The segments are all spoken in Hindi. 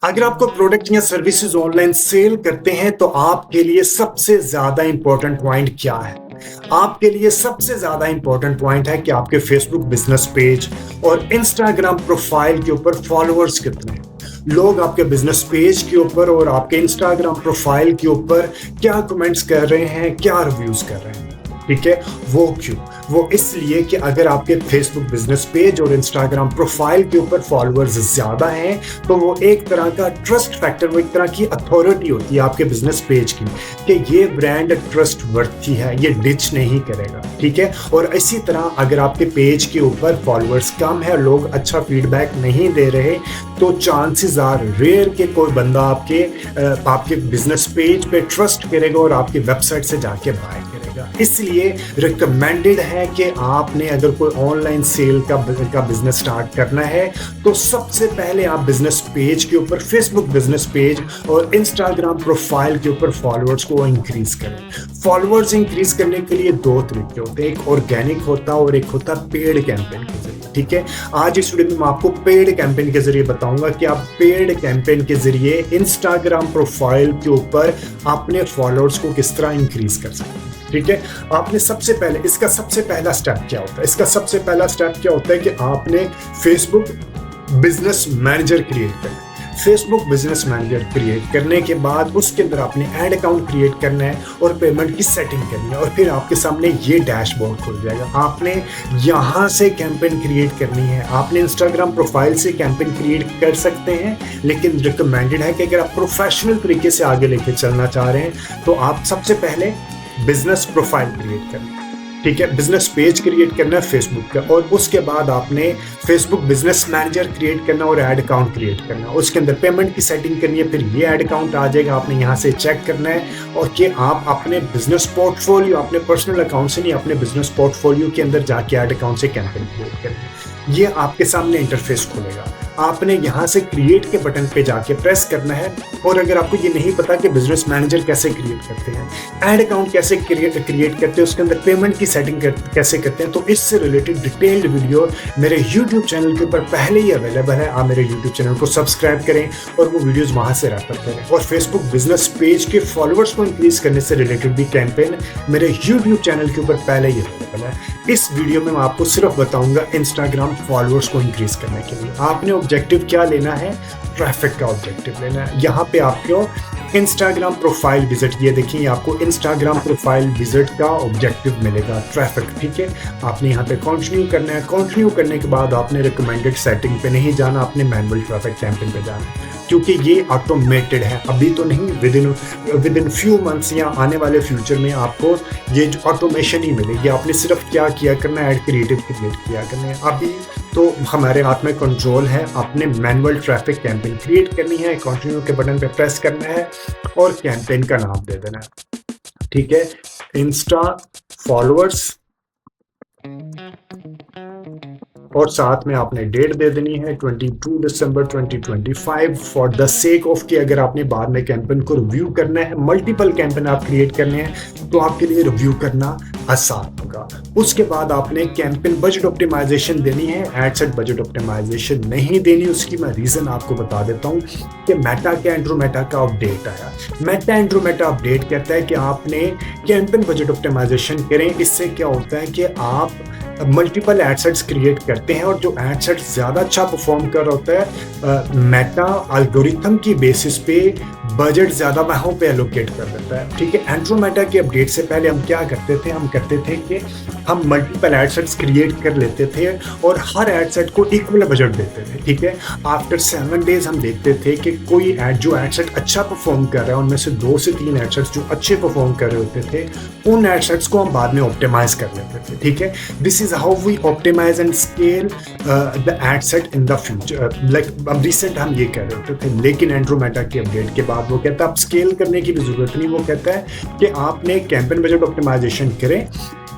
अगर आपको प्रोडक्ट या सर्विसेज ऑनलाइन सेल करते हैं तो आपके लिए सबसे ज्यादा इंपॉर्टेंट पॉइंट क्या है? आपके लिए सबसे ज्यादा इंपॉर्टेंट पॉइंट है कि आपके फेसबुक बिजनेस पेज और इंस्टाग्राम प्रोफाइल के ऊपर फॉलोअर्स कितने हैं। लोग आपके बिजनेस पेज के ऊपर और आपके इंस्टाग्राम प्रोफाइल के ऊपर क्या कमेंट्स कर रहे हैं, क्या रिव्यूज कर रहे हैं। ठीक है, वो क्यों? वो इसलिए कि अगर आपके फेसबुक बिजनेस पेज और इंस्टाग्राम प्रोफाइल के ऊपर फॉलोअर्स ज्यादा हैं तो वो एक तरह का ट्रस्ट फैक्टर, वो एक तरह की अथॉरिटी होती है आपके बिजनेस पेज की कि ये ब्रांड ट्रस्ट वर्थी है, ये डिच नहीं करेगा। ठीक है, और इसी तरह अगर आपके पेज के ऊपर फॉलोअर्स कम है, लोग अच्छा फीडबैक नहीं दे रहे, तो चांसेस आर रेयर कि कोई बंदा आपके बिजनेस पेज पे ट्रस्ट करेगा और आपकी वेबसाइट से जाके बाय करेगा। इसलिए रिकमेंडेड है कि आपने अगर कोई ऑनलाइन सेल का बिजनेस स्टार्ट करना है तो सबसे पहले आप बिजनेस पेज के ऊपर, फेसबुक बिजनेस पेज और इंस्टाग्राम प्रोफाइल के ऊपर फॉलोअर्स को इंक्रीज करें। फॉलोअर्स इंक्रीज करने के लिए दो तरीके होते हैं, एक ऑर्गेनिक होता है और एक होता है पेड कैंपेन के जरिए। ठीक है, आज इस वीडियो में मैं आपको पेड कैंपेन के जरिए बताऊंगा कि आप पेड कैंपेन के जरिए इंस्टाग्राम प्रोफाइल के ऊपर अपने फॉलोअर्स को किस तरह इंक्रीज कर सकते हैं। ठीक है, आपने इसका सबसे पहला स्टेप क्या होता है? इसका सबसे पहला स्टेप क्या होता है कि आपने फेसबुक बिजनेस मैनेजर क्रिएट करना है। फेसबुक बिजनेस मैनेजर क्रिएट करने के बाद उसके अंदर आपने ऐड अकाउंट क्रिएट करना है और पेमेंट की सेटिंग करनी है और फिर आपके सामने ये डैशबोर्ड खुल जाएगा। आपने यहाँ से कैंपेन क्रिएट करनी है। आपने इंस्टाग्राम प्रोफाइल से कैंपेन क्रिएट कर सकते हैं, लेकिन रिकमेंडेड है कि अगर आप प्रोफेशनल तरीके से आगे लेके चलना चाह रहे हैं तो आप सबसे पहले बिजनेस प्रोफाइल क्रिएट करना है। ठीक है, बिजनेस पेज क्रिएट करना है फेसबुक का और उसके बाद आपने फेसबुक बिजनेस मैनेजर क्रिएट करना और ऐड अकाउंट क्रिएट करना है। उसके अंदर पेमेंट की सेटिंग करनी है, फिर ये ऐड अकाउंट आ जाएगा। आपने यहाँ से चेक करना है और कि आप अपने बिजनेस पोर्टफोलियो, अपने पर्सनल अकाउंट से नहीं, अपने बिजनेस पोर्टफोलियो के अंदर जाके ऐड अकाउंट से कैंपेन क्रिएट करना है। ये आपके सामने इंटरफेस खुलेगा। आपने यहाँ से क्रिएट के बटन पे जाके प्रेस करना है और अगर आपको ये नहीं पता कि बिजनेस मैनेजर कैसे क्रिएट करते हैं, ऐड अकाउंट कैसे क्रिएट करते हैं, उसके अंदर पेमेंट की सेटिंग कैसे करते हैं, तो इससे रिलेटेड डिटेल्ड वीडियो मेरे यूट्यूब चैनल के ऊपर पहले ही अवेलेबल है। आप मेरे यूट्यूब चैनल को सब्सक्राइब करें और वो वीडियोज वहाँ से रेफर करें। और फेसबुक बिजनेस पेज के फॉलोअर्स को इंक्रीज करने से रिलेटेड भी कैंपेन मेरे यूट्यूब चैनल के ऊपर पहले ही अवेलेबल है। इस वीडियो में मैं आपको सिर्फ बताऊंगा इंस्टाग्राम फॉलोअर्स को इंक्रीज करने के लिए आपने ऑब्जेक्टिव क्या लेना है, ट्रैफिक का ऑब्जेक्टिव लेना है। यहाँ पे आपको इंस्टाग्राम प्रोफाइल विजिट, ये देखिए आपको इंस्टाग्राम प्रोफाइल विजिट का ऑब्जेक्टिव मिलेगा, ट्रैफिक। ठीक है, आपने यहाँ पे कंटिन्यू करना है। कंटिन्यू करने के बाद आपने रिकमेंडेड सेटिंग पे नहीं जाना, आपने मैनुअल ट्रैफिक कैंपेन पे जाना है, क्योंकि ये ऑटोमेटेड है। अभी तो नहीं, विद इन फ्यू मंथ्स या आने वाले फ्यूचर में आपको ये जो ऑटोमेशन ही मिलेगी। आपने सिर्फ क्या किया करना है, ऐड क्रिएटिव क्रिएट किया करना है। अभी तो हमारे हाथ में कंट्रोल है, आपने मैनुअल ट्रैफिक कैंपेन क्रिएट करनी है, कंटिन्यू के बटन पे प्रेस करना है और कैंपेन का नाम दे देना है। ठीक है, इंस्टा फॉलोअर्स और साथ में आपने डेट दे देनी है 22 दिसंबर 2025 फॉर द सेक ऑफ कि अगर आपने बाद में कैंपेन को रिव्यू करना है, मल्टीपल कैंपेन आप क्रिएट करने हैं तो आपके लिए रिव्यू करना आसान होगा। उसके बाद आपने कैंपेन बजट ऑप्टिमाइजेशन देनी है, एडसेट बजट ऑप्टिमाइजेशन नहीं देनी। उसकी मैं रीजन आपको बता देता हूँ कि मेटा के एंड्रोमेटा का अपडेट आया। मेटा एंड्रोमेटा अपडेट कहता है कि आपने कैंपेन बजट ऑप्टिमाइजेशन करें। इससे क्या होता है कि आप मल्टीपल एडसेट्स क्रिएट करते हैं और जो एडसेट ज़्यादा अच्छा परफॉर्म कर रहा होता है, मेटा एल्गोरिथम की बेसिस पे बजट ज़्यादा वहाँ पे एलोकेट कर देता है। ठीक है, एंड्रोमेटा के अपडेट से पहले हम क्या करते थे, हम करते थे कि हम मल्टीपल एडसेट्स क्रिएट कर लेते थे और हर एडसेट को इक्वल बजट देते थे। ठीक है, आफ्टर 7 डेज हम देखते थे कि कोई जो एडसेट अच्छा परफॉर्म कर रहा है, उनमें से 2 से 3 एडसेट्स जो अच्छे परफॉर्म कर रहे होते थे, उन एडसेट्स को हम बाद में ऑप्टिमाइज कर लेते थे। ठीक है, this is how we optimize and scale the ad set in the future. Like अब रिसेंट हम ये कह रहे होते थे, लेकिन एंड्रोमेटा के अपडेट के बाद वो कहता है अब स्केल करने की भी जरूरत नहीं। वो कहता है कि आपने कैंपेन बजट ऑप्टिमाइजेशन करें,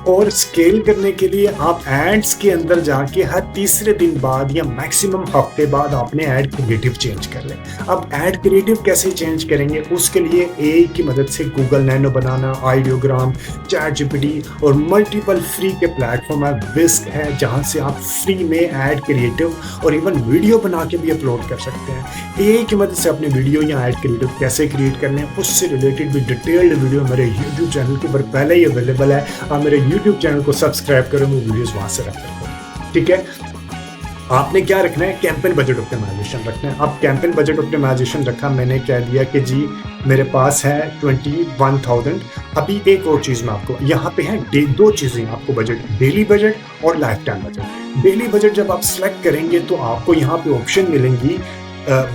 और स्केल करने के लिए आप एड्स के अंदर जाके हर तीसरे दिन बाद या मैक्सिमम हफ्ते बाद आपने ऐड क्रिएटिव चेंज कर लें। अब ऐड क्रिएटिव कैसे चेंज करेंगे, उसके लिए एआई की मदद से गूगल नैनो बनाना, आइडियोग्राम, चैट जीपीटी और मल्टीपल फ्री के प्लेटफॉर्म है, विस्क है, जहां से आप फ्री में ऐड क्रिएटिव और इवन वीडियो बना के भी अपलोड कर सकते हैं। एआई की मदद से अपने वीडियो या ऐड क्रिएटिव कैसे क्रिएट करने हैं उससे रिलेटेड भी डिटेल्ड वीडियो मेरे यूट्यूब चैनल के ऊपर पहले ही अवेलेबल है। आप मेरे यूट्यूब चैनल को सब्सक्राइब करें, वो वीडियोस वहां से रखते हैं। ठीक है, आपने क्या रखना है, कैंपेन बजट ऑप्टिमाइजेशन रखना है। अब कैंपेन बजट ऑप्टिमाइजेशन रखा, मैंने कह दिया कि जी मेरे पास है 21,000। अभी एक और चीज़ मैं आपको यहाँ पे है, दो चीज़ें आपको बजट, डेली बजट और life time budget. Daily budget जब आप सेलेक्ट करेंगे तो आपको यहाँ पे ऑप्शन मिलेंगी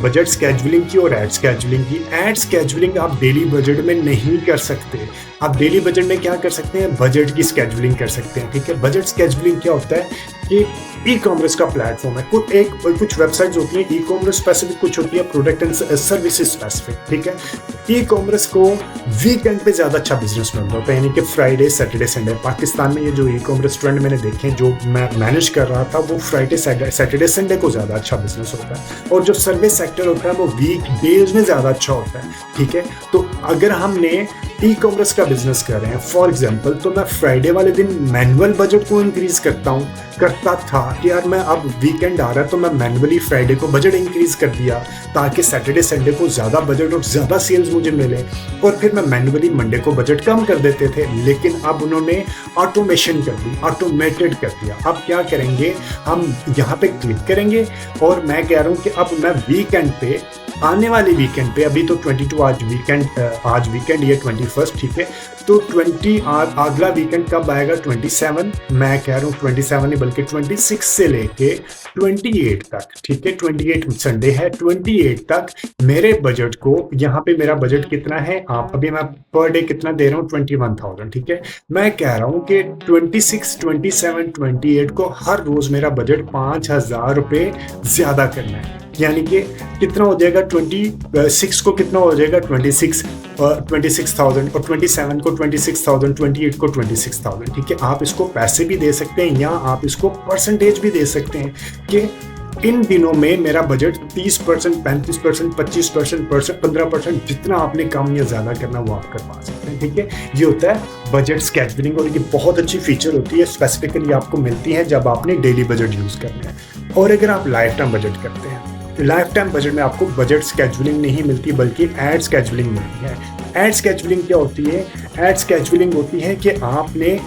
बजट स्केजुअलिंग की और एड स्केजुअलिंग की। एड स्केजुअलिंग आप डेली बजट में नहीं कर सकते। आप डेली बजट में क्या कर सकते हैं, बजट की स्केजुअलिंग कर सकते हैं। ठीक है, बजट स्केजुअलिंग क्या होता है कि ई कॉमर्स का प्लेटफॉर्म है, कुछ वेबसाइट्स होती हैं ई कॉमर्स स्पेसिफिक, कुछ होती है प्रोडक्ट एंड सर्विसेज स्पेसिफिक। ठीक है, ई कॉमर्स को वीकेंड पे ज़्यादा अच्छा बिजनेस मिल रहा होता है, यानी कि फ्राइडे सैटरडे संडे। पाकिस्तान में ये जो ई कॉमर्स ट्रेंड मैंने देखे, जो मैं मैनेज कर रहा था, वो फ्राइडे सैटरडे संडे को ज़्यादा अच्छा बिजनेस होता है, और जो सर्विस सेक्टर होता है वो वीक डेज में ज़्यादा अच्छा होता है। ठीक है, तो अगर हमने ई कॉमर्स का बिजनेस कर रहे हैं फॉर एग्जांपल, तो मैं फ्राइडे वाले दिन मैनुअल बजट को इंक्रीज करता था कि यार मैं अब वीकेंड आ रहा है तो मैं मैनुअली फ्राइडे को बजट इंक्रीज कर दिया ताकि सैटरडे संडे को ज़्यादा बजट और ज़्यादा सेल्स मुझे मिले, और फिर मैं मैनुअली मंडे को बजट कम कर देते थे। लेकिन अब उन्होंने ऑटोमेशन कर दी, ऑटोमेटेड कर दिया। अब क्या करेंगे, हम यहाँ पे क्लिक करेंगे और मैं कह रहा हूँ कि अब मैं वीकेंड पे, आने वाले वीकेंड पे, अभी तो 22 आज वीकेंड ये 21, ठीक है, तो 20 अगला वीकेंड कब आएगा, 27। मैं कह रहा हूँ 27 नहीं बल्कि 26 से लेके 28 तक। ठीक है, 28 संडे है, 28 तक मेरे बजट को, यहाँ पे मेरा बजट कितना है, आप अभी मैं पर डे कितना दे रहा हूँ, 21,000। ठीक है, मैं कह रहा हूँ कि 26, 27, 28 को हर रोज मेरा बजट 5,000 रुपये ज्यादा करना है। यानी कि कितना हो जाएगा, 26 को कितना हो जाएगा, 26,000, और 27 को 26,000, 28 को 26,000। ठीक है, आप इसको पैसे भी दे सकते हैं या आप इसको परसेंटेज भी दे सकते हैं कि इन दिनों में मेरा बजट 30%, 35%, 25%, 15%, जितना आपने कम या ज़्यादा करना वो आप करवा सकते हैं। ठीक है, ये होता है बजट स्केजुअलिंग, और ये बहुत अच्छी फीचर होती है, स्पेसिफिकली आपको मिलती है जब आपने डेली बजट यूज़ करना है। और अगर आप लाइफ टाइम बजट करते हैं, लाइफ टाइम बजट में आपको बजट स्केजुअलिंग नहीं मिलती बल्कि एड स्केजुअलिंग मिलती है। एड स्केजुअलिंग क्या होती है, एड स्केजुअलिंग होती है कि आपने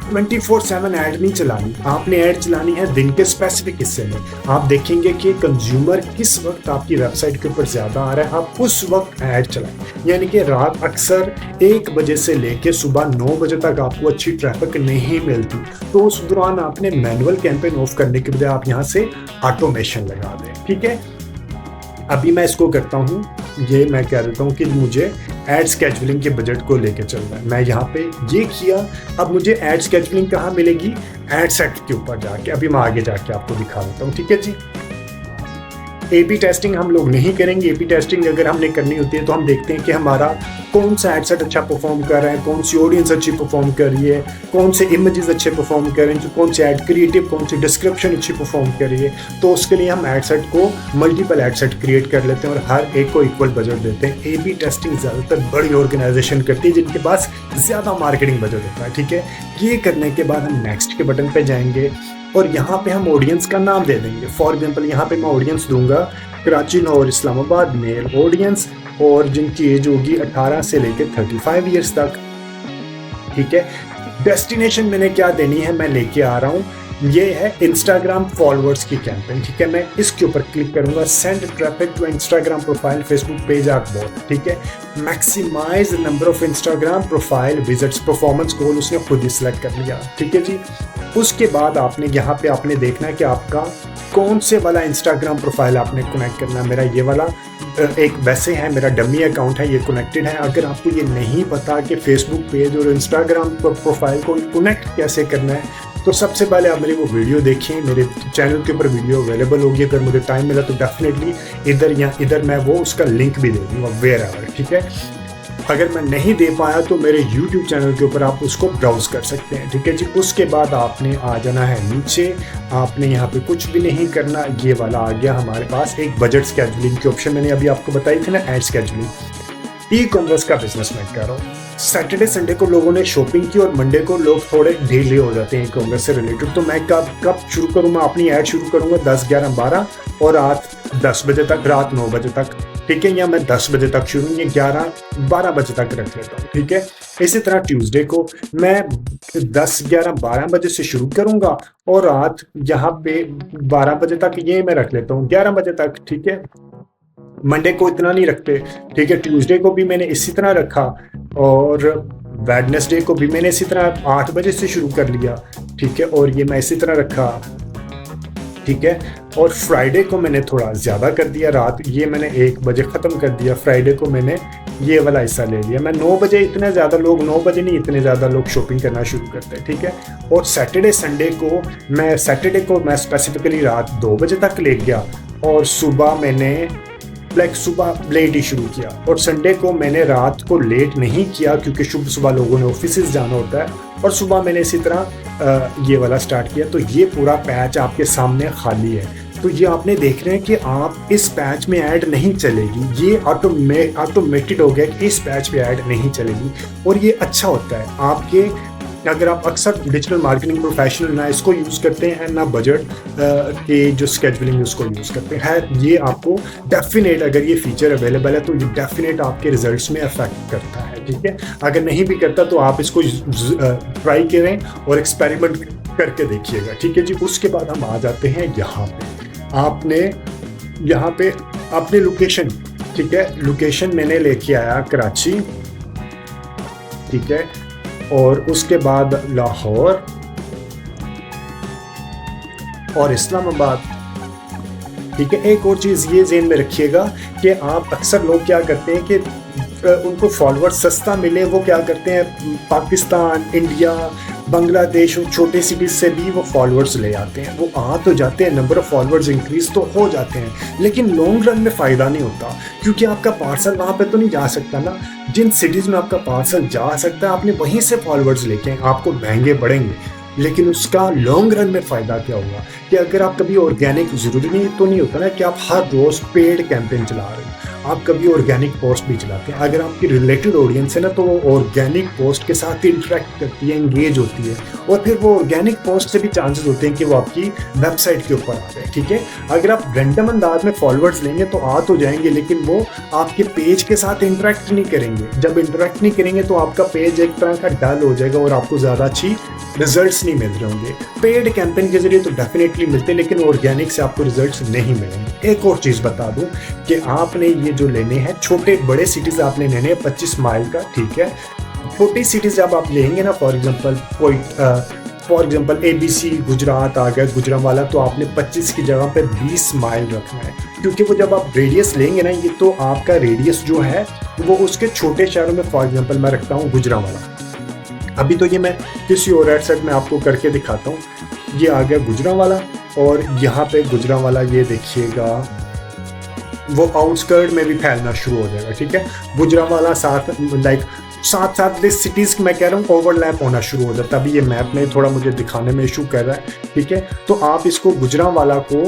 24/7 ऐड नहीं चलानी, आपने ऐड चलानी है दिन के स्पेसिफिक हिस्से में। आप देखेंगे कि कंज्यूमर किस वक्त आपकी वेबसाइट के ऊपर ज़्यादा आ रहा है, आप उस वक्त ऐड चलाएं। यानी कि रात अक्सर 1 बजे से लेके सुबह 9 बजे तक आपको अच्छी ट्रैफिक नहीं मिलती, तो उस दौरान आपने मैनुअल कैंपेन ऑफ करने के बजाय आप यहाँ से ऑटोमेशन लगा दें। ठीक है, अभी मैं इसको करता हूँ, ये मैं कह देता हूँ कि मुझे एड स्केजुअलिंग के बजट को लेके चलना है। मैं यहाँ पे ये किया, अब मुझे एड स्केजुअलिंग कहाँ मिलेगी, एड सेट के ऊपर जाके, अभी मैं आगे जाके आपको दिखा देता हूँ। ठीक है जी, एबी टेस्टिंग हम लोग नहीं करेंगे। एबी टेस्टिंग अगर हमने करनी होती है तो हम देखते हैं कि हमारा कौन सा एड सेट अच्छा परफॉर्म कर रहा है, कौन सी ऑडियंस अच्छी परफॉर्म कर रही है, कौन से इमेजेस अच्छे परफॉर्म कर रहे हैं, कौन से ऐड क्रिएटिव, कौन सी डिस्क्रिप्शन अच्छी परफॉर्म कर रही है। तो उसके लिए हम एड सेट को मल्टीपल एड सेट क्रिएट कर लेते हैं और हर एक को इक्वल बजट देते हैं। एबी टेस्टिंग ज़्यादातर बड़ी ऑर्गेनाइजेशन करती है जिनके पास ज़्यादा मार्केटिंग बजट होता है। ठीक है, ये करने के बाद हम नेक्स्ट के बटन पर जाएंगे और यहाँ पे हम ऑडियंस का नाम दे देंगे। फॉर एग्जांपल यहाँ पे मैं ऑडियंस दूंगा कराची और इस्लामाबाद मेल ऑडियंस, और जिनकी एज होगी 18 से लेकर 35 ईयर्स तक। ठीक है, डेस्टिनेशन मैंने क्या देनी है, मैं लेके आ रहा हूँ, ये है इंस्टाग्राम फॉलोअर्स की कैंपेन। ठीक है, मैं इसके ऊपर क्लिक करूंगा, send traffic to Instagram profile Facebook page आप बहुत। ठीक है, maximise number of Instagram profile visits, performance goal उसने खुद ही सिलेक्ट कर लिया। ठीक है जी, उसके बाद आपने यहाँ पे आपने देखना है कि आपका कौन से वाला इंस्टाग्राम प्रोफाइल आपने कनेक्ट करना है। मेरा ये वाला एक वैसे है, मेरा डमी अकाउंट है, ये कनेक्टेड है। अगर आपको ये नहीं पता कि फेसबुक पेज और इंस्टाग्राम प्रोफाइल को कनेक्ट कैसे करना है, तो सबसे पहले आप मेरी वो वीडियो देखिए, मेरे चैनल के ऊपर वीडियो अवेलेबल होगी। अगर मुझे टाइम मिला तो डेफिनेटली इधर मैं वो उसका लिंक भी दे दूँगा वेयर एवर। ठीक है, अगर मैं नहीं दे पाया तो मेरे YouTube चैनल के ऊपर आप उसको ब्राउज कर सकते हैं, ठीक है जी। उसके बाद आपने आ जाना है नीचे, आपने यहाँ पे कुछ भी नहीं करना। ये वाला आ गया हमारे पास एक बजट स्केजुलिंग की ऑप्शन, मैंने अभी आपको बताई थी ना, एड स्केजुलिंग। ई कॉमर्स का बिजनेस मैं कर रहा हूँ। सैटरडे संडे को लोगों ने शॉपिंग की और मंडे को लोग थोड़े ढीले हो जाते हैं ई कॉमर्स से रिलेटेड। तो मैं कब शुरू करूँगा अपनी ऐड शुरू करूँगा 10, 11, 12 और रात 10 बजे तक, रात 9 बजे तक, ठीक है। या मैं 10 बजे तक शुरू, ये 11, 12 बजे तक रख लेता हूँ, ठीक है। इसी तरह ट्यूसडे को मैं 10, 11, 12 बजे से शुरू करूँगा और रात यहाँ पे 12 बजे तक ये मैं रख लेता हूँ, 11 बजे तक, ठीक है। मंडे को इतना नहीं रखते, ठीक है। ट्यूसडे को भी मैंने इसी तरह रखा और वेडनेसडे को भी मैंने इसी तरह 8 बजे से शुरू कर लिया, ठीक है। और ये मैं इसी तरह रखा, ठीक है। और फ्राइडे को मैंने थोड़ा ज़्यादा कर दिया, रात ये मैंने 1 बजे ख़त्म कर दिया। फ्राइडे को मैंने ये वाला हिस्सा ले लिया। मैं 9 बजे, इतने ज़्यादा लोग 9 बजे नहीं, इतने ज़्यादा लोग शॉपिंग करना शुरू करते हैं, ठीक है। और सैटरडे संडे को मैं स्पेसिफिकली रात 2 बजे तक ले गया और सुबह मैंने सुबह लेट ही शुरू किया। और संडे को मैंने रात को लेट नहीं किया क्योंकि सुबह लोगों ने ऑफिस जाना होता है, और सुबह मैंने इसी तरह ये वाला स्टार्ट किया। तो ये पूरा पैच आपके सामने खाली है। तो ये आपने देख रहे हैं कि आप इस पैच में ऐड नहीं चलेगी, ये ऑटोमेटेड हो गया कि इस पैच पे ऐड नहीं चलेगी। और ये अच्छा होता है आपके, अगर आप अक्सर डिजिटल मार्केटिंग प्रोफेशनल ना इसको यूज़ करते हैं ना बजट के जो स्केजुलिंग उसको यूज़ करते हैं, ये आपको डेफिनेट, अगर ये फीचर अवेलेबल है तो ये डेफिनेट आपके रिजल्ट्स में अफेक्ट करता है, ठीक है। अगर नहीं भी करता तो आप इसको ट्राई करें और एक्सपेरिमेंट करके देखिएगा, ठीक है जी। उसके बाद हम आ जाते हैं यहाँ पे आपने लोकेशन, ठीक है। लोकेशन मैंने लेके आया कराची, ठीक है। और उसके बाद लाहौर और इस्लामाबाद, ठीक है। एक और चीज़ ये ज़हन में रखिएगा कि आप अक्सर लोग क्या करते हैं कि उनको फॉलोअर सस्ता मिले, वो क्या करते हैं पाकिस्तान, इंडिया, बांग्लादेश और छोटे सिटीज से भी वो फॉलोअर्स ले आते हैं। वो आ तो जाते हैं, नंबर ऑफ फॉलोअर्स इंक्रीज तो हो जाते हैं, लेकिन लॉन्ग रन में फ़ायदा नहीं होता क्योंकि आपका पार्सल वहाँ पे तो नहीं जा सकता ना। जिन सिटीज़ में आपका पार्सल जा सकता है आपने वहीं से फॉलोअर्स लेके हैं, आपको महंगे पड़ेंगे, लेकिन उसका लॉन्ग रन में फ़ायदा क्या होगा कि अगर आप कभी ऑर्गेनिक, ज़रूरी नहीं तो नहीं होता ना कि आप हर रोज़ पेड कैंपेन चला रहे हो, आप कभी ऑर्गेनिक पोस्ट भी चलाते हैं। अगर आपकी रिलेटेड ऑडियंस है ना तो वो ऑर्गेनिक पोस्ट के साथ इंटरेक्ट करती है, एंगेज होती है, और फिर वो ऑर्गेनिक पोस्ट से भी चांसेस होते हैं कि वो आपकी वेबसाइट के ऊपर आ जाए, ठीक है। अगर आप रैंडम अंदाज में फॉलोअर्स लेंगे तो आ तो जाएंगे, लेकिन वो आपके पेज के साथ इंटरेक्ट नहीं करेंगे। जब इंटरेक्ट नहीं करेंगे तो आपका पेज एक तरह का डल हो जाएगा और आपको ज़्यादा अच्छी रिजल्ट्स नहीं मिल रहे होंगे। पेड कैंपेन के जरिए तो डेफिनेटली मिलते हैं, लेकिन ऑर्गेनिक से आपको रिजल्ट्स नहीं मिलेंगे। एक और चीज़ बता दूं कि आपने ये जो लेने हैं छोटे बड़े सिटीज़ आपने लेने हैं 25 माइल का, ठीक है। छोटी सिटीज़ जब आप लेंगे ना, फॉर एग्जांपल ABC गुजरात आ गया, गुजरांवाला, तो आपने 25 की जगह पे 20 माइल रखना है, क्योंकि वो जब आप रेडियस लेंगे ना, ये तो आपका रेडियस जो है वो उसके छोटे शहरों में, फॉर एग्जांपल मैं रखता हूँ गुजरांवाला। अभी तो ये मैं किसी और वेबसाइट में आपको करके दिखाता हूँ। ये आ गया गुजरांवाला और यहाँ पे गुजरांवाला ये देखिएगा वो आउटस्कर्ट में भी फैलना शुरू हो जाएगा, ठीक है। गुजरांवाला साथ सिटीज़ मैं कह रहा हूँ ओवरलैप होना शुरू हो जाता है। अभी ये मैप में थोड़ा मुझे दिखाने में इशू कर रहा है, ठीक है। तो आप इसको गुजरांवाला को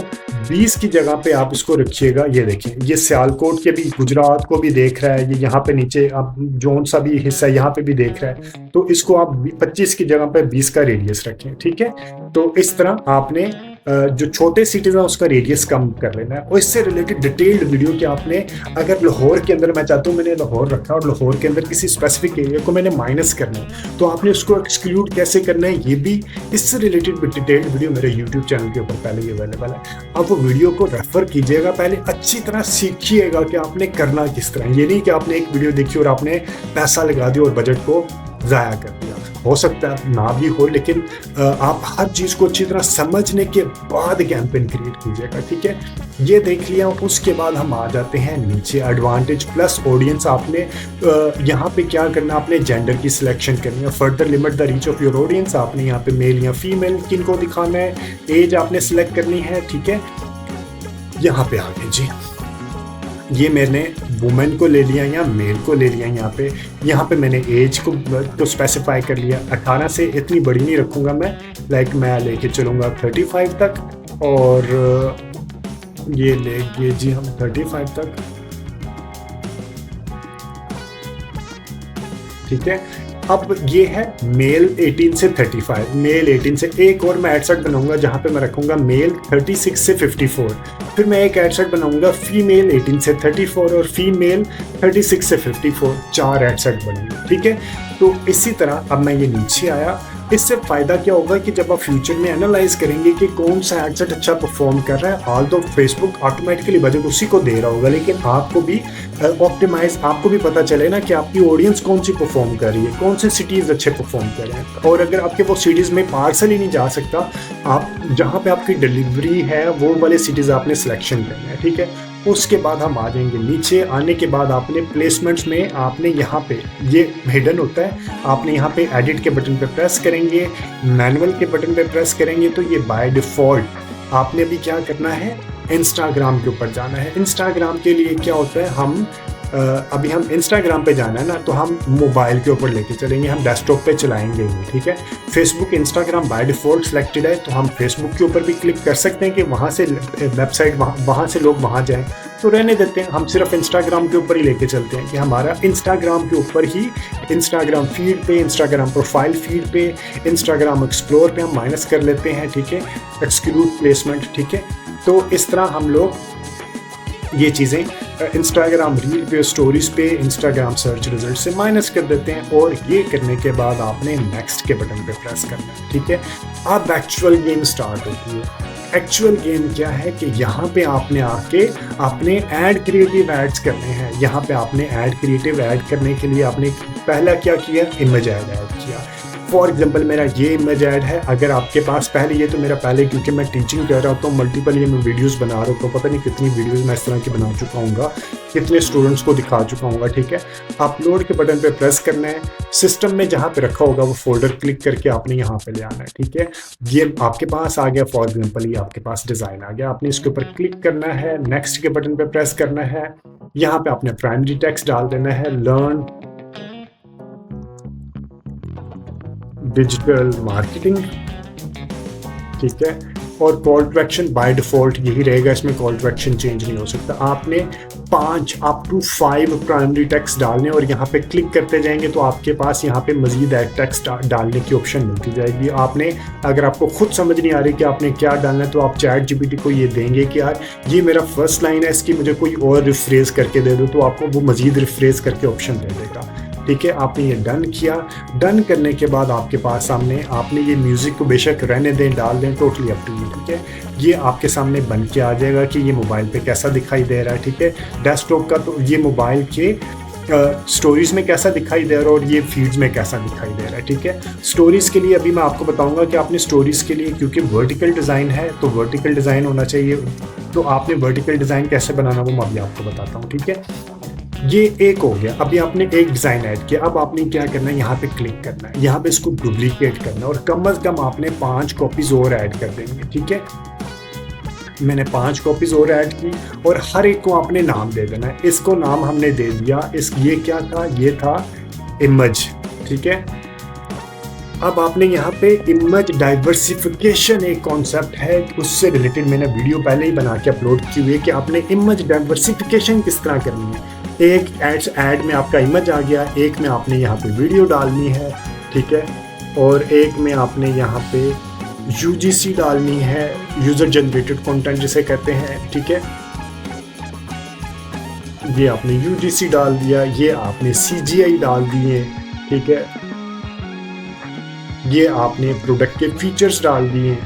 20 की जगह पे आप इसको रखिएगा। ये देखें, ये सियालकोट के भी, गुजरात को भी देख रहा है, ये यहाँ पे नीचे आप जोन सा भी हिस्सा यहाँ पे भी देख रहा है। तो इसको आप 25 की जगह पे 20 का रेडियस रखें, ठीक है। तो इस तरह आपने जो छोटे सिटीज़ हैं उसका रेडियस कम कर लेना है। और इससे रिलेटेड डिटेल्ड वीडियो कि आपने अगर लाहौर के अंदर, मैं चाहता हूँ मैंने लाहौर रखा और लाहौर के अंदर किसी स्पेसिफिक एरिया को मैंने माइनस करना है, तो आपने उसको एक्सक्लूड कैसे करना है, ये भी इससे रिलेटेड डिटेल्ड वीडियो मेरे यूट्यूब चैनल के ऊपर पहले ही अवेलेबल है। आप वो वीडियो को रेफर कीजिएगा, पहले अच्छी तरह सीखिएगा कि आपने करना किस तरह। ये नहीं कि आपने एक वीडियो देखी और आपने पैसा लगा दिया और बजट को ज़ाया कर दिया। हो सकता है ना भी हो, लेकिन आप हर चीज़ को अच्छी तरह समझने के बाद कैंपेन क्रिएट कीजिएगा, ठीक है। ये देख लिया। उसके बाद हम आ जाते हैं नीचे, एडवांटेज प्लस ऑडियंस। आपने यहाँ पे क्या करना, आपने जेंडर की सिलेक्शन करनी है। Further limit the reach of your audience, आपने यहाँ पे मेल या फीमेल किन को दिखाना है, एज आपने सिलेक्ट करनी है, ठीक है। यहाँ पे आ गए जी। ये मैंने वुमेन को ले लिया या मेल को ले लिया। यहाँ पे मैंने एज को स्पेसिफाई कर लिया। 18 से इतनी बड़ी नहीं रखूँगा मैं, मैं लेके चलूँगा 35 तक, और ये लेंगे जी हम 35 तक, ठीक है। अब ये है मेल 18 से 35, मेल 18 से। एक और मैं एडसेट बनाऊंगा जहाँ पे मैं रखूंगा मेल 36 से 54। फिर मैं एक एडसेट बनाऊंगा फीमेल 18 से 34 और फीमेल 36 से 54। 4 एडसेट बनेंगे, ठीक है। तो इसी तरह अब मैं ये नीचे आया। इससे फ़ायदा क्या होगा कि जब आप फ्यूचर में एनालाइज करेंगे कि कौन सा एडसेट अच्छा परफॉर्म कर रहा है, ऑल दो फेसबुक ऑटोमेटिकली बजट उसी को दे रहा होगा, लेकिन आपको भी आपको भी पता चले ना कि आपकी ऑडियंस कौन सी परफॉर्म कर रही है, कौन से सिटीज़ अच्छे परफॉर्म कर रहे हैं। और अगर आपके वो सिटीज़ में पार्सल ही नहीं जा सकता, आप जहाँ पे आपकी डिलीवरी है वो वाले सिटीज़ आपने सिलेक्शन करना है, ठीक है। उसके बाद हम आ जाएंगे नीचे। आने के बाद आपने प्लेसमेंट्स में आपने यहाँ पे ये हिडन होता है, आपने यहाँ पे एडिट के बटन पे प्रेस करेंगे, मैनुअल के बटन पे प्रेस करेंगे तो ये बाय डिफ़ॉल्ट आपने अभी क्या करना है, इंस्टाग्राम के ऊपर जाना है। इंस्टाग्राम के लिए क्या होता है, हम अभी हम इंस्टाग्राम पे जाना है ना, तो हम मोबाइल के ऊपर लेके चलेंगे, हम डेस्कटॉप पे चलाएंगे, ठीक है। Facebook Instagram by default selected है, तो हम फेसबुक के ऊपर भी क्लिक कर सकते हैं कि वहाँ से वेबसाइट वहाँ से लोग वहाँ जाएं, तो रहने देते हैं। हम सिर्फ इंस्टाग्राम के ऊपर ही लेके चलते हैं कि हमारा इंस्टाग्राम के ऊपर ही, इंस्टाग्राम फीड पे, इंस्टाग्राम प्रोफाइल फीड पे, इंस्टाग्राम एक्सप्लोर पे हम माइनस कर लेते हैं, ठीक है, एक्सक्लूड प्लेसमेंट, ठीक है। तो इस तरह हम लोग ये चीज़ें इंस्टाग्राम रील पे, स्टोरीज पे, इंस्टाग्राम सर्च रिजल्ट से माइनस कर देते हैं। और ये करने के बाद आपने नेक्स्ट के बटन पे प्रेस करना है, ठीक है। अब एक्चुअल गेम स्टार्ट होती है। एक्चुअल गेम क्या है कि यहाँ पे आपने आके आपने ऐड क्रिएटिव एड्स करने हैं। यहाँ पे आपने ऐड क्रिएटिव ऐड करने के लिए आपने पहला क्या किया, इमेज ऐड किया। फॉर एग्जाम्पल मेरा ये इमेज ऐड है। अगर आपके पास पहले, ये तो मेरा पहले, क्योंकि मैं टीचिंग कर रहा हूँ तो मल्टीपल ये मैं वीडियोस बना रहा हूँ, तो पता नहीं कितनी वीडियोस मैं इस तरह की बना चुका हूँ, कितने स्टूडेंट्स को दिखा चुका हूँ, ठीक है। अपलोड के बटन पे प्रेस करना है। सिस्टम में जहाँ पे रखा होगा वो फोल्डर क्लिक करके आपने यहाँ पे ले आना है, ठीक है। ये आपके पास आ गया, फॉर एग्जाम्पल ये आपके पास डिज़ाइन आ गया। आपने इसके ऊपर क्लिक करना है, नेक्स्ट के बटन पे प्रेस करना है। यहाँ पे आपने प्राइमरी टेक्स्ट डाल देना है, लर्न डिजिटल मार्केटिंग, ठीक है। और call to action by default यही रहेगा, इसमें कॉल टू एक्शन चेंज नहीं हो सकता। आपने 5 अप टू 5 प्राइमरी टेक्स्ट डालने और यहाँ पे क्लिक करते जाएंगे तो आपके पास यहाँ पे मजीद ऐड टेक्स्ट डालने की ऑप्शन मिलती जाएगी। आपने, अगर आपको खुद समझ नहीं आ रही कि आपने क्या डालना है, तो आप चैट जीपीटी को ये देंगे कि यार ये मेरा फर्स्ट लाइन है, इसकी मुझे कोई और रिफ्रेज करके दे दो, तो आपको वो मजीद रिफ्रेज करके ऑप्शन दे देगा, ठीक है। आपने ये डन किया। डन करने के बाद आपके पास सामने, आपने ये म्यूज़िक को बेशक रहने दें, डाल दें, टोटली अप टू यू, ठीक है। ये आपके सामने बन के आ जाएगा कि ये मोबाइल पे कैसा दिखाई दे रहा है, ठीक है। डेस्कटॉप का तो ये मोबाइल के स्टोरीज़ में कैसा दिखाई दे रहा है और ये फीड्स में कैसा दिखाई दे रहा है, ठीक है। स्टोरीज़ के लिए अभी मैं आपको बताऊंगा कि आपने स्टोरीज़ के लिए, क्योंकि वर्टिकल डिज़ाइन है तो वर्टिकल डिज़ाइन होना चाहिए, तो आपने वर्टिकल डिज़ाइन कैसे बनाना वो मैं अभी आपको बताता हूँ, ठीक है। ये एक हो गया। अभी आपने एक डिज़ाइन ऐड किया। अब आपने क्या करना है, यहाँ पे क्लिक करना है, यहाँ पे इसको डुप्लीकेट करना है और कम अज़ कम आपने 5 कॉपीज़ और ऐड कर देंगे, ठीक है। मैंने 5 कॉपीज़ और ऐड की और हर एक को आपने नाम दे देना है। इसको नाम हमने दे दिया, ये क्या था, ये था इमेज, ठीक है। अब आपने यहाँ पे इमेज डाइवर्सिफिकेशन एक कॉन्सेप्ट है, उससे रिलेटेड मैंने वीडियो पहले ही बना के अपलोड की हुई है कि आपने इमेज डाइवर्सिफिकेशन किस तरह करनी है। एक ऐड में आपका इमेज आ गया, एक में आपने यहाँ पे वीडियो डालनी है, ठीक है, और एक में आपने यहाँ पे UGC डालनी है, यूज़र जनरेटेड कंटेंट जिसे कहते हैं, ठीक है। ये आपने UGC डाल दिया, ये आपने CGI डाल दिए, ठीक है। ये आपने प्रोडक्ट के फीचर्स डाल दिए,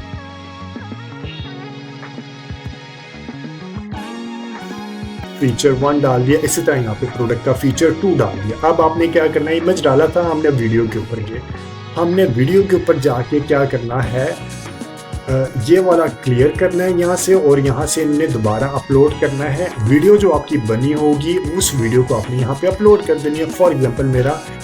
फीचर 1 डाल दिया। इसी तरह यहाँ पे प्रोडक्ट का फीचर 2 डाल दिया। अब आपने क्या करना है, इमेज डाला था हमने वीडियो के ऊपर, ये हमने वीडियो के ऊपर जाके क्या करना है, ये वाला क्लियर करना है यहाँ से, और यहाँ से इनने दोबारा अपलोड करना है। वीडियो जो आपकी बनी होगी उस वीडियो को आपने यहाँ पे अपलोड कर देनी है। फॉर एग्जांपल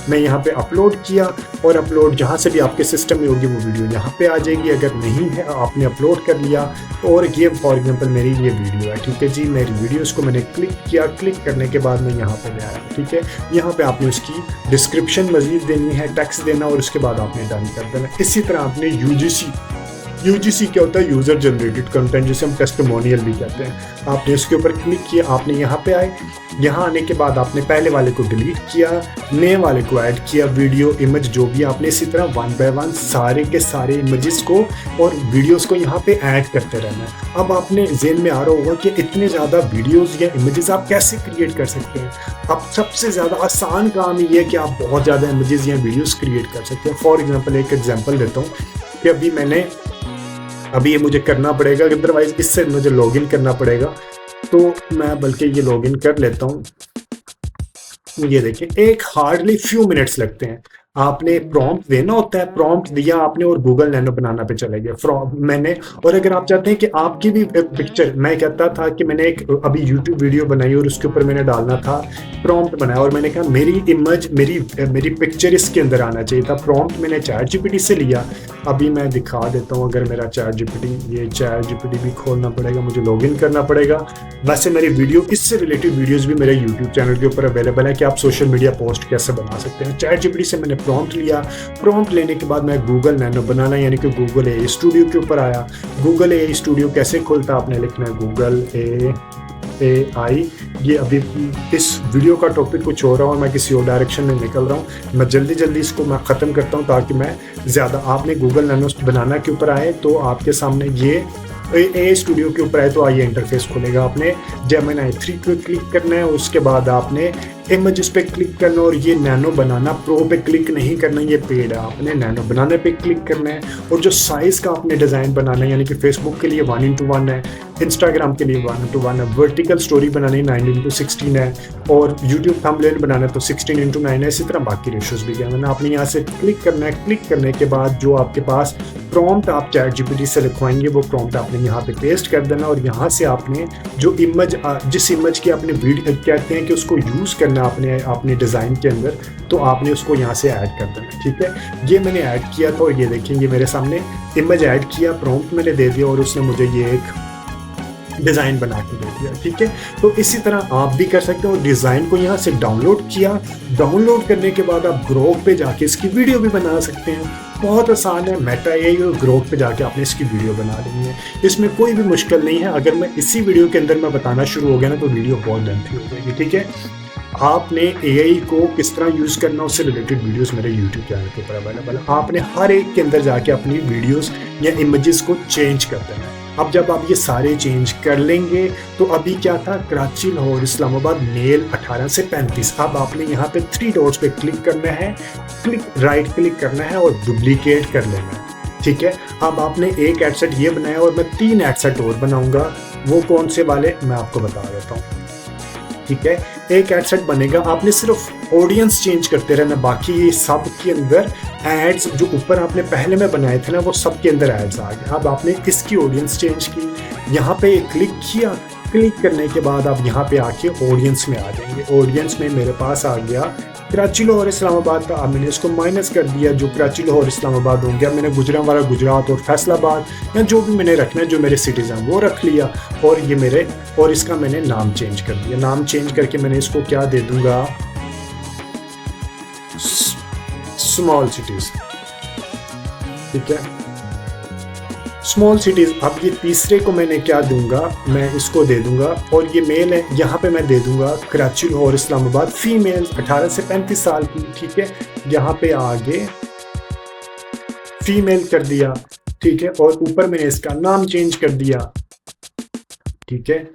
मैं यहाँ पे अपलोड किया, और अपलोड जहाँ से भी आपके सिस्टम में होगी वो वीडियो यहाँ पे आ जाएगी। अगर नहीं है आपने अपलोड कर लिया, और ये फॉर एग्जांपल मेरी ये वीडियो है, ठीक है जी, मेरी वीडियो इसको मैंने क्लिक किया। क्लिक करने के बाद मैं यहाँ पे ले आया, ठीक है। यहाँ पे आपने उसकी डिस्क्रिप्शन मजीद देनी है, टेक्स्ट देना, और उसके बाद आपने डन कर देना। इसी तरह आपने यूजीसी क्या होता है, यूजर जनरेटेड कंटेंट, जिसे हम टेस्टिमोनियल भी कहते हैं। आपने इसके ऊपर क्लिक किया, आपने यहाँ पे आए। यहाँ आने के बाद आपने पहले वाले को डिलीट किया, नए वाले को ऐड किया, वीडियो इमेज जो भी आपने इसी तरह वन बाय वन सारे के सारे इमेजेस को और वीडियोस को यहाँ पे ऐड करते रहना है। अब आपने ज़हन में आ रहा होगा कि इतने ज़्यादा वीडियोस या इमेजेस आप कैसे क्रिएट कर सकते हैं। अब सबसे ज़्यादा आसान काम ये है कि आप बहुत ज़्यादा इमेजेस या वीडियोस क्रिएट कर सकते हैं। फॉर एग्जाम्पल एक एग्जाम्पल देता हूँ कि अभी ये मुझे करना पड़ेगा, अदरवाइज इससे मुझे लॉगिन करना पड़ेगा, तो मैं बल्कि ये लॉगिन कर लेता हूँ। ये देखिए, एक हार्डली फ्यू मिनट्स लगते हैं। आपने प्रॉम्प्ट देना होता है, प्रॉम्प्ट दिया आपने और गूगल नैनो बनाना पे चले गए मैंने। और अगर आप चाहते हैं कि आपकी भी पिक्चर, मैं कहता था कि मैंने एक अभी यूट्यूब वीडियो बनाई और उसके ऊपर मैंने डालना था, प्रॉम्प्ट बनाया, और मैंने कहा मेरी इमेज मेरी पिक्चर इसके अंदर आना चाहिए था। प्रॉम्प्ट मैंने चैट जीपीटी से लिया। अभी मैं दिखा देता हूँ, अगर मेरा चैट जीपीटी भी खोलना पड़ेगा, मुझे लॉगिन करना पड़ेगा। वैसे मेरी वीडियो, इससे रिलेटेड वीडियोस भी मेरे यूट्यूब चैनल के ऊपर अवेलेबल है कि आप सोशल मीडिया पोस्ट कैसे बना सकते हैं। चैट जीपीटी से मैंने प्रॉम्प्ट लिया। प्रॉम्प्ट लेने के बाद मैं गूगल नैनो बनाना यानी कि गूगल एआई स्टूडियो के ऊपर आया। गूगल एआई स्टूडियो कैसे खुलता, आपने लिखना है गूगल एआई। ये अभी इस वीडियो का टॉपिक कुछ हो रहा है और मैं किसी और डायरेक्शन में निकल रहा हूँ। मैं जल्दी इसको मैं ख़त्म करता हूँ ताकि मैं ज़्यादा, आपने गूगल नैनो बनाना के ऊपर आए तो आपके सामने ये एआई स्टूडियो के ऊपर आए तो आइए इंटरफेस खुलेगा। आपने जेमिनी 3 पे क्लिक करना है, उसके बाद आपने इमेजेस पे क्लिक करना, और ये नैनो बनाना प्रो पे क्लिक नहीं करना, ये पेड है। आपने नैनो बनाने पे क्लिक करना है, और जो साइज़ का आपने डिज़ाइन बनाना है, यानी कि फेसबुक के लिए 1:1 है, इंस्टाग्राम के लिए 1:1 है, वर्टिकल स्टोरी बनानी 9:16 है, और यूट्यूब थंबनेल बनाना तो 16:9 है। इसी तरह बाकी रेशोज भी है। आपने यहाँ से क्लिक करना है। क्लिक करने के बाद जो आपके पास प्रॉम्प्ट आप चैट जीपीटी से लिखवाएंगे वो प्रॉम्प्ट आपने यहाँ पे पेस्ट कर देना, और यहाँ से आपने जो इमेज, जिस इमेज की आपने वीडियो कहते हैं कि उसको यूज़ करना आपने डिज़ाइन के अंदर, तो आपने उसको यहाँ से ऐड कर देना। ठीक है, ये मैंने ऐड किया था, और ये देखेंगे मेरे सामने इमेज ऐड किया, प्रॉम्प्ट मैंने दे दिया, और उसने मुझे ये एक डिज़ाइन बना के दे दिया। ठीक है, तो इसी तरह आप भी कर सकते हो। डिज़ाइन को यहाँ से डाउनलोड किया, डाउनलोड करने के बाद आप ग्रोक पे जाके इसकी वीडियो भी बना सकते हैं। बहुत आसान है, मेटा एआई और ग्रोक पे जाके आपने इसकी वीडियो बना लेनी है। इसमें कोई भी मुश्किल नहीं है। अगर मैं इसी वीडियो के अंदर मैं बताना शुरू हो गया ना तो वीडियो बहुत लेंथी हो जाएगी। ठीक है, आपने एआई को किस तरह यूज़ करना उससे रिलेटेड वीडियोस मेरे यूट्यूब चैनल के ऊपर अवेलेबल है। आपने हर एक के अंदर जाके अपनी वीडियोस या इमेजेस को चेंज कर देना है। अब जब आप ये सारे चेंज कर लेंगे तो अभी क्या था, कराची, लाहौर, इस्लामाबाद, मेल 18 से 35। अब आपने यहाँ पे 3 डॉट्स पे क्लिक करना है, राइट क्लिक करना है और डुप्लीकेट कर लेना है। ठीक है, अब आपने एक एडसेट ये बनाया और मैं 3 एडसेट और बनाऊंगा। वो कौन से वाले मैं आपको बता देता हूँ। ठीक है, एक एडसेट बनेगा, आपने सिर्फ ऑडियंस चेंज करते रहना, बाकी ये सब के अंदर एड्स जो ऊपर आपने पहले में बनाए थे ना वो सब के अंदर एड्स आ गए। अब आपने इसकी ऑडियंस चेंज की, यहाँ पे क्लिक किया। क्लिक करने के बाद आप यहाँ पे आके ऑडियंस में आ जाएंगे। ऑडियंस में मेरे पास आ गया कराची, लाहौर, इस्लामाबाद का। अब मैंने इसको माइनस कर दिया, जो कराची, लाहौर, इस्लामाबाद हो गया। मैंने गुजरांवाला, गुजरात और फैसलाबाद या जो भी मैंने रखना है, जो मेरे सिटीज़ हैं वो रख लिया। और ये मेरे, और इसका मैंने नाम चेंज कर दिया। नाम चेंज करके मैंने इसको क्या दे दूंगा, स्मॉल सिटीज़। ठीक है, स्मॉल सिटीज़। अब ये तीसरे को मैंने क्या दूंगा, मैं इसको दे दूंगा, और ये मेल है, यहाँ पे मैं दे दूंगा कराची, लाहौर, इस्लामाबाद, फीमेल 18 से 35 साल की। ठीक है, यहाँ पे आगे फीमेल कर दिया। ठीक है, और ऊपर मैंने इसका नाम चेंज कर दिया। ठीक है,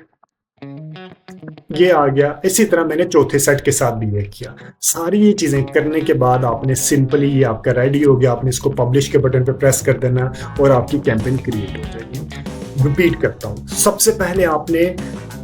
ये आ गया। इसी तरह मैंने चौथे सेट के साथ भी ये किया। सारी ये चीज़ें करने के बाद आपने सिंपली, ये आपका रेडी हो गया। आपने इसको पब्लिश के बटन पे प्रेस कर देना और आपकी कैंपेन क्रिएट हो जाएगी। रिपीट करता हूँ, सबसे पहले आपने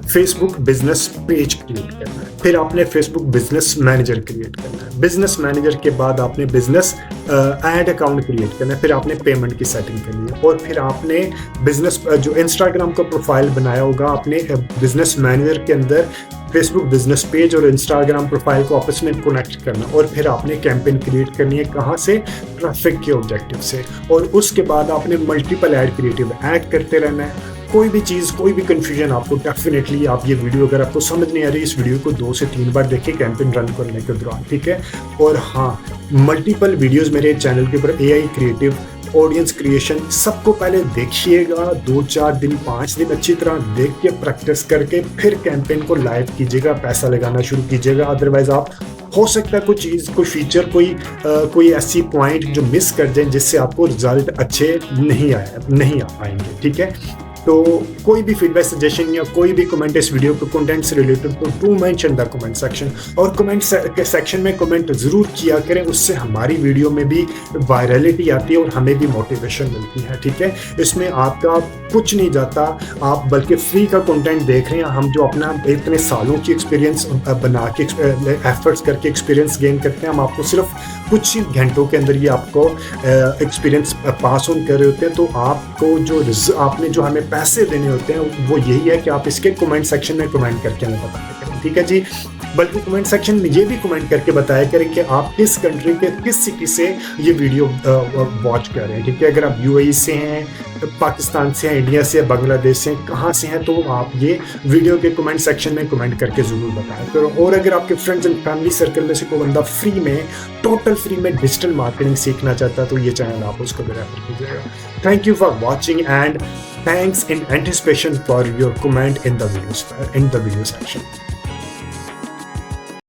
फेसबुक बिजनेस पेज क्रिएट करना है। फिर आपने फेसबुक बिजनेस मैनेजर क्रिएट करना है। बिजनेस मैनेजर के बाद आपने बिजनेस ऐड अकाउंट क्रिएट करना है। फिर आपने पेमेंट की सेटिंग करनी है और फिर आपने बिजनेस जो इंस्टाग्राम का प्रोफाइल बनाया होगा आपने बिजनेस मैनेजर के अंदर फेसबुक बिजनेस पेज और इंस्टाग्राम प्रोफाइल को आपस में कनेक्ट करना और फिर आपने कैंपेन क्रिएट करनी है। कहाँ से? ट्रैफिक के ऑब्जेक्टिव से। और उसके बाद आपने मल्टीपल ऐड क्रिएटिव ऐड करते रहना है। कोई भी चीज़, कोई भी कंफ्यूजन आपको, डेफिनेटली आप ये वीडियो अगर आपको समझ नहीं आ रही, इस वीडियो को 2 से 3 बार देखिए कैंपेन रन करने के दौरान, ठीक है। और हाँ, मल्टीपल वीडियोस मेरे चैनल के ऊपर एआई क्रिएटिव ऑडियंस क्रिएशन, सबको पहले देखिएगा 2, 4 दिन, 5 दिन अच्छी तरह देख के प्रैक्टिस करके फिर कैंपेन को लाइव कीजिएगा, पैसा लगाना शुरू कीजिएगा। अदरवाइज आप हो सकता है कोई चीज़, कोई फीचर, कोई ऐसी पॉइंट जो मिस कर जाए जिससे आपको रिजल्ट अच्छे नहीं आ पाएंगे, ठीक है। तो कोई भी फीडबैक, सजेशन या कोई भी कमेंट इस वीडियो के कंटेंट से रिलेटेड तो do mention the comment section. और कमेंट सेक्शन में कमेंट ज़रूर किया करें, उससे हमारी वीडियो में भी वायरलिटी आती है और हमें भी मोटिवेशन मिलती है, ठीक है। इसमें आपका कुछ नहीं जाता, आप बल्कि फ्री का कंटेंट देख रहे हैं। हम जो अपना इतने सालों की एक्सपीरियंस बना के एफर्ट्स करके एक्सपीरियंस गेन करते हैं, हम आपको सिर्फ कुछ ही घंटों के अंदर ये आपको एक्सपीरियंस पास ऑन कर रहे होते हैं। तो आपको आपने जो हमें पैसे देने होते हैं वो यही है कि आप इसके कमेंट सेक्शन में कमेंट करके हमें बताया करें, ठीक है जी। बल्कि कमेंट सेक्शन में ये भी कमेंट करके बताया करें कि आप किस कंट्री के किस सिटी से ये वीडियो वॉच कर रहे हैं, ठीक है। अगर आप यूएई से हैं, पाकिस्तान से हैं, इंडिया से, बांग्लादेश से, कहाँ से हैं, तो आप ये वीडियो के कमेंट सेक्शन में कमेंट करके ज़रूर बताया करो। और अगर आपके फ्रेंड्स एंड फैमिली सर्कल में से कोई बंदा फ्री में, टोटल फ्री में डिजिटल मार्केटिंग सीखना चाहता है तो ये चैनल आप उसको भी रेफर कीजिएगा। Thank you for watching and thanks in anticipation for your comment in the video section.